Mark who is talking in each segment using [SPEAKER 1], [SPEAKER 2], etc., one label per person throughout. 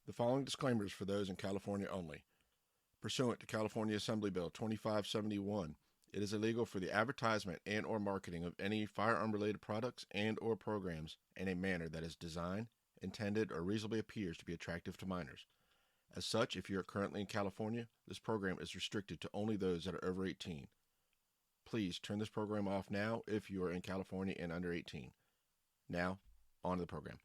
[SPEAKER 1] The following disclaimer is for those in California only. Pursuant to California Assembly Bill 2571, it is illegal for the advertisement and or marketing of any firearm-related products and or programs in a manner that is designed, intended, or reasonably appears to be attractive to minors. As such, if you are currently in California, this program is restricted to only those that are over 18. Please turn this program off now if you are in California and under 18. Now, on to the program.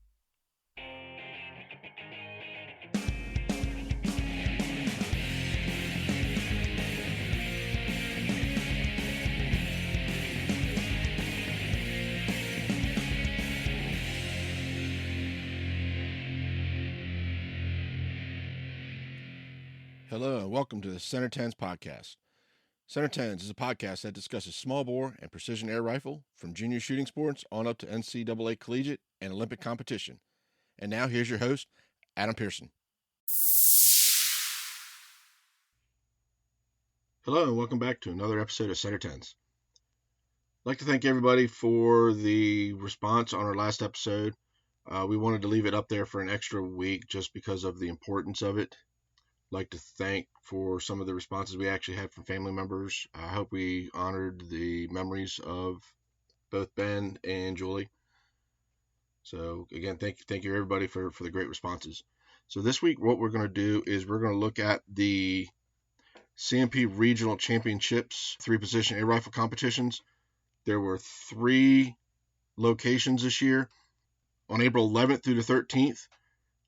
[SPEAKER 1] Hello and welcome to the Centertenspodcast. CenterTens is a podcast that discusses small bore and precision air rifle from junior shooting sports on up to NCAA collegiate and Olympic competition. And now here's your host, Adam Pearson. Hello and welcome back to another episode of CenterTens. I'd like to thank everybody for the response on our last episode. We wanted to leave it up there for an extra week just because of the importance of it. Like to thank for some of the responses we actually had from family members. I hope we honored the memories of both Ben and Julie. So again, thank you everybody for the great responses. So this week what we're going to do is we're going to look at the CMP Regional Championships 3-position air rifle competitions. There were 3 locations this year. On April 11th through the 13th,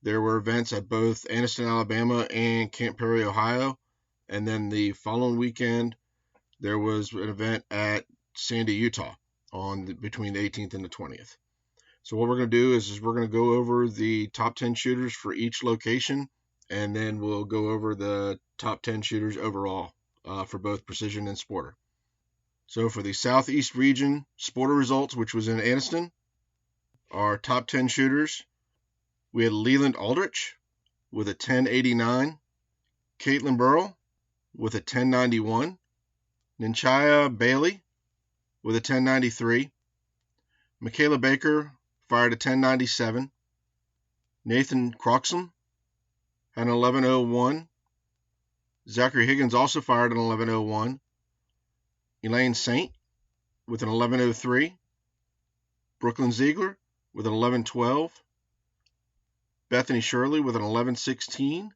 [SPEAKER 1] there were events at both Anniston, Alabama and Camp Perry, Ohio. And then the following weekend, there was an event at Sandy, Utah between the 18th and the 20th. So what we're going to do is we're going to go over the top 10 shooters for each location, and then we'll go over the top 10 shooters overall for both precision and sporter. So for the Southeast region sporter results, which was in Anniston, our top 10 shooters, we had Leland Aldrich with a 1089, Caitlin Burrell with a 1091, Ninchaya Bailey with a 1093, Michaela Baker fired a 1097, Nathan Croxam had an 1101, Zachary Higgins also fired an 1101, Elaine Saint with an 1103, Brooklyn Ziegler with an 1112, Bethany Shirley with an 1116,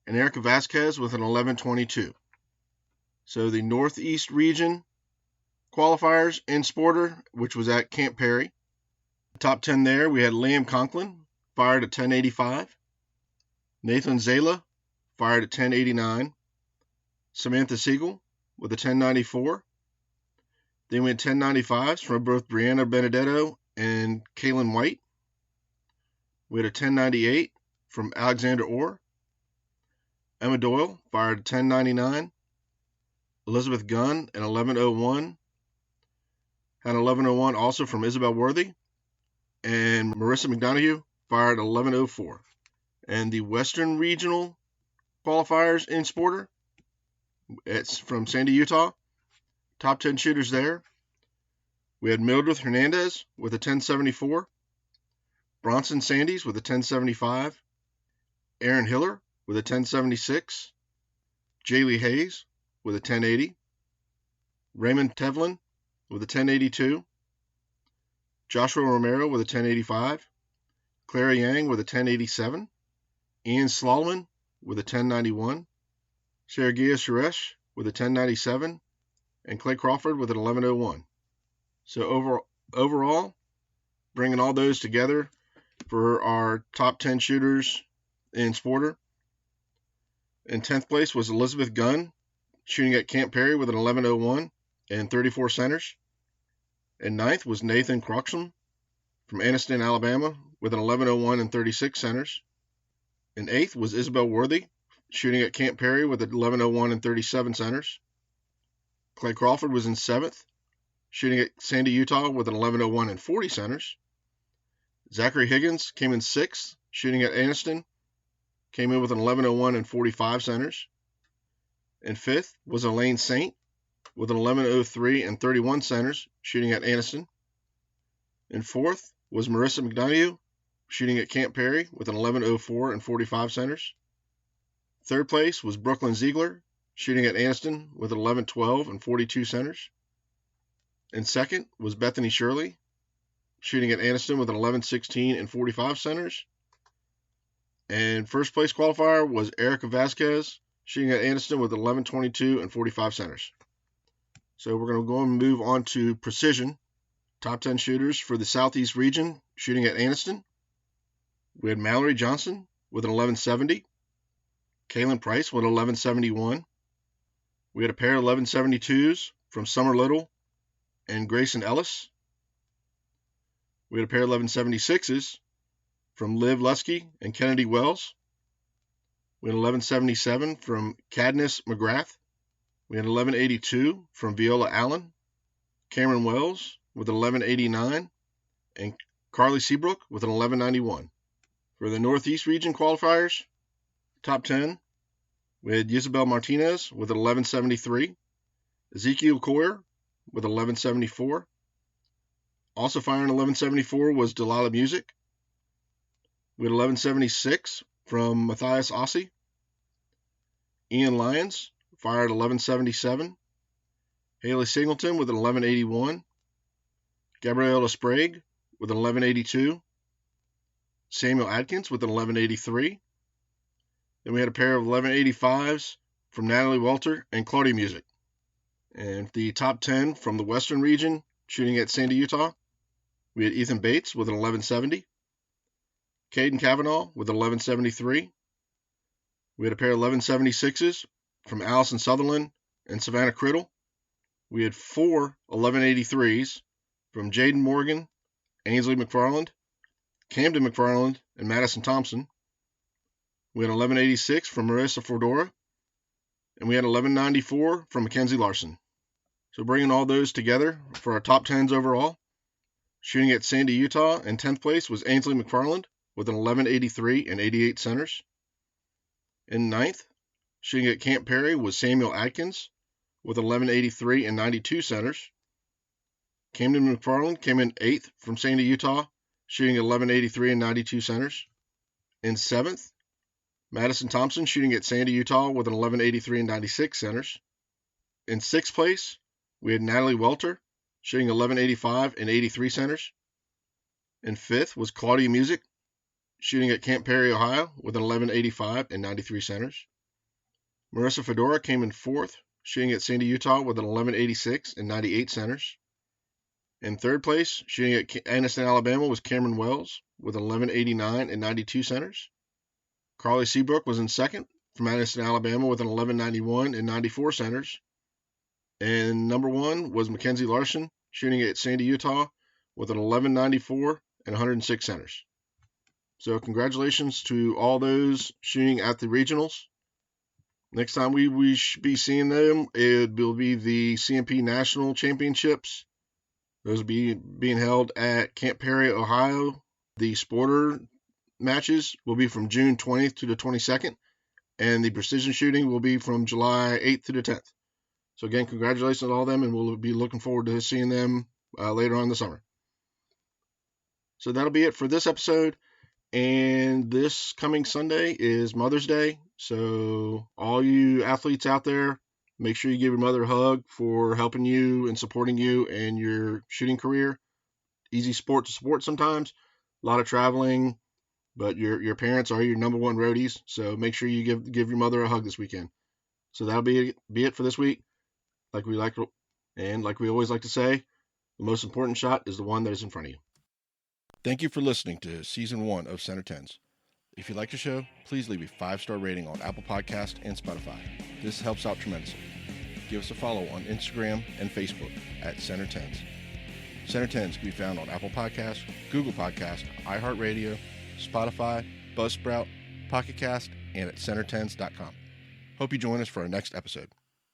[SPEAKER 1] and Erica Vasquez with an 1122. So the Northeast region qualifiers in sporter, which was at Camp Perry. Top 10 there, we had Liam Conklin, fired at 1085. Nathan Zala, fired at 1089. Samantha Siegel with a 1094. Then we had 1095s from both Brianna Benedetto and Kaylin White. We had a 1098 from Alexander Orr. Emma Doyle fired a 1099. Elizabeth Gunn, an 1101. Had an 1101 also from Isabel Worthy. And Marissa McDonough fired 1104. And the Western Regional qualifiers in sporter, it's from Sandy, Utah. Top 10 shooters there. We had Mildred Hernandez with a 1074. Bronson Sandys with a 1075, Aaron Hiller with a 1076, Jaylee Hayes with a 1080, Raymond Tevlin with a 1082, Joshua Romero with a 1085, Clara Yang with a 1087, Ian Slalman with a 1091, Sergei Suresh with a 1097, and Clay Crawford with an 1101. So overall, bringing all those together, for our top 10 shooters in sporter. In 10th place was Elizabeth Gunn, shooting at Camp Perry with an 1101 and 34 centers. In 9th was Nathan Croxam from Anniston, Alabama, with an 1101 and 36 centers. In 8th was Isabel Worthy, shooting at Camp Perry with an 1101 and 37 centers. Clay Crawford was in 7th, shooting at Sandy, Utah, with an 1101 and 40 centers. Zachary Higgins came in 6th, shooting at Anniston, came in with an 1101 and 45 centers. In 5th was Elaine Saint with an 1103 and 31 centers, shooting at Anniston. In 4th was Marissa McDonough, shooting at Camp Perry with an 11.04 and 45 centers. Third place was Brooklyn Ziegler, shooting at Anniston with an 11.12 and 42 centers. And second was Bethany Shirley, shooting at Anniston with an 11.16 and 45 centers. And first place qualifier was Erica Vasquez, shooting at Anniston with 11.22 and 45 centers. So we're going to go and move on to precision. Top 10 shooters for the Southeast region, shooting at Anniston. We had Mallory Johnson with an 11.70. Kaylin Price with 11.71. We had a pair of 11.72s from Summer Little and Grayson Ellis. We had a pair of 11.76s from Liv Lusky and Kennedy Wells. We had 11.77 from Cadnis McGrath. We had 11.82 from Viola Allen. Cameron Wells with 11.89 and Carly Seabrook with an 11.91. For the Northeast region qualifiers, top 10, we had Isabel Martinez with 11.73, Ezekiel Coyer with 11.74. Also firing 11.74 was Delilah Music. We had 11.76 from Matthias Ossie. Ian Lyons fired 11.77. Haley Singleton with an 11.81. Gabriella Sprague with an 11.82. Samuel Adkins with an 11.83. Then we had a pair of 11.85s from Natalie Welter and Claudia Music. And the top 10 from the Western region, shooting at Sandy, Utah, we had Ethan Bates with an 11.70. Caden Cavanaugh with 11.73. We had a pair of 11.76s from Allison Sutherland and Savannah Criddle. We had 4 11.83s from Jaden Morgan, Ainsley McFarland, Camden McFarland, and Madison Thompson. We had 11.86 from Marissa Fordora, and we had 11.94 from Mackenzie Larson. So bringing all those together for our top 10s overall, shooting at Sandy, Utah, in 10th place was Ainsley McFarland with an 11.83 and 88 centers. In 9th, shooting at Camp Perry was Samuel Atkins with 11.83 and 92 centers. Camden McFarland came in 8th from Sandy, Utah, shooting 11.83 and 92 centers. In 7th, Madison Thompson shooting at Sandy, Utah with an 11.83 and 96 centers. In 6th place, we had Natalie Welter shooting 11.85 and 83 centers. In 5th was Claudia Music shooting at Camp Perry, Ohio with an 11.85 and 93 centers. Marissa Fedora came in 4th, shooting at Sandy, Utah with an 11.86 and 98 centers. In 3rd place, shooting at Anniston, Alabama, was Cameron Wells with 11.89 and 92 centers. Carly Seabrook was in 2nd from Anniston, Alabama with an 11.91 and 94 centers. And number 1 was Mackenzie Larson, shooting at Sandy, Utah with an 11.94 and 106 centers. So congratulations to all those shooting at the regionals. Next time we should be seeing them, it will be the CMP National Championships. Those will be being held at Camp Perry, Ohio. The sporter matches will be from June 20th to the 22nd, and the precision shooting will be from July 8th to the 10th. So again, congratulations to all of them, and we'll be looking forward to seeing them later on in the summer. So that'll be it for this episode. And this coming Sunday is Mother's Day. So all you athletes out there, make sure you give your mother a hug for helping you and supporting you in your shooting career. Easy sport to support sometimes. A lot of traveling, but your parents are your number one roadies. So make sure you give your mother a hug this weekend. So that'll be it for this week. Like we always like to say, the most important shot is the one that is in front of you. Thank you for listening to Season 1 of Center Tens. If you like the show, please leave a 5-star rating on Apple Podcast and Spotify. This helps out tremendously. Give us a follow on Instagram and Facebook at Center Tens. Center Tens can be found on Apple Podcasts, Google Podcasts, iHeartRadio, Spotify, Buzzsprout, Pocket Cast, and at centertens.com. Hope you join us for our next episode.